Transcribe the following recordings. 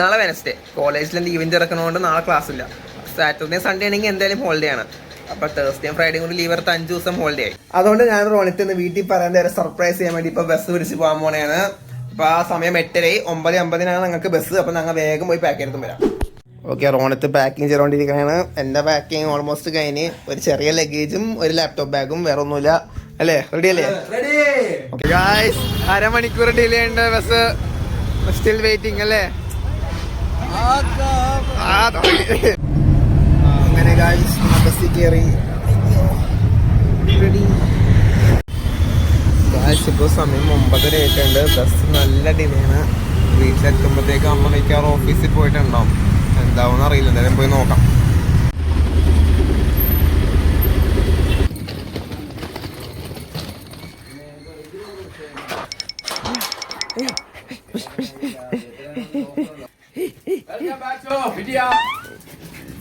നാളെ വെനസ്ഡേ കോളേജിൽ ലീവിൻ്റെ ഇറക്കണോണ്ട് നാളെ ക്ലാസ് ഇല്ല. സാറ്റർഡേ സൺഡേ ആണെങ്കിൽ എന്തായാലും ഹോളിഡേ ആണ്. അപ്പൊ തേഴ്സ്ഡേയും ഫ്രൈഡേയും കൂടി ലീവ് എടുത്ത് 5 ദിവസം ഹോളിഡേ ആയി. അതുകൊണ്ട് ഞാൻ റോണിത്ത് നിന്ന് വീട്ടിൽ പറയാൻ നേരെ സർപ്രൈസ് ചെയ്യാൻ വേണ്ടി ഇപ്പൊ ബസ് പിടിച്ച് പോകാൻ പോണെയാണ്. അപ്പൊ ആ സമയം 8:30 9:50 ഞങ്ങൾക്ക് ബസ്. അപ്പൊ ഞങ്ങൾ വേഗം പോയി പാക്ക് ചെയ്തിട്ടും വരാം. ഓക്കെ, റോണിത്ത് പാക്കിങ് ചെയ്തുകൊണ്ടിരിക്കുകയാണ്. എൻ്റെ പാക്കിങ് ഓൾമോസ്റ്റ് കഴിഞ്ഞ്. ഒരു ചെറിയ ലഗേജും ഒരു ലാപ്ടോപ്പ് ബാഗും, വേറെ ഒന്നുമില്ല. അല്ലേ, റെഡി അല്ലേ? ഓക്കെ ഗായ്സ്, അരമണിക്കൂർ ഡിലേ ഉണ്ട്. ബസ് സ്റ്റിൽ വെയിറ്റിംഗ് അല്ലേ? അങ്ങനെ ഗായ്സ് ബസ്സിൽ കയറി. ഗായ്സ് ഇപ്പോൾ സമയം 9:30 ആയിട്ടുണ്ട്. ബസ് നല്ല ഡിലേ ആണ്. വീട്ടിലെത്തുമ്പോഴത്തേക്ക് അമ്മ മിക്കവാറും ഓഫീസിൽ പോയിട്ടുണ്ടാവും. എന്താവും അറിയില്ല, എന്തായാലും പോയി നോക്കാം.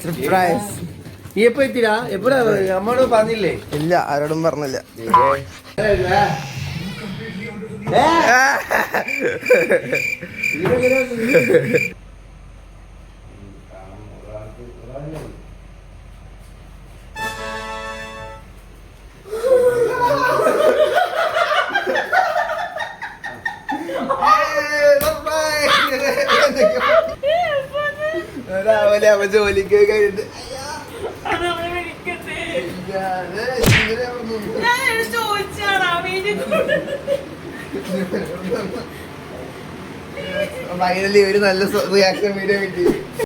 സർപ്രൈസ്. നീ എപ്പോ എത്തിരാ? എപ്പോഴാ അമ്മോട് പറഞ്ഞില്ലേ? ഇല്ല, ആരോടും പറഞ്ഞില്ല. രാവിലെ അവ ജോലിക്ക് കഴിഞ്ഞിട്ട് ഫൈനലി ഒരു നല്ല റിയാക്ഷൻ വീഡിയോ കിട്ടി.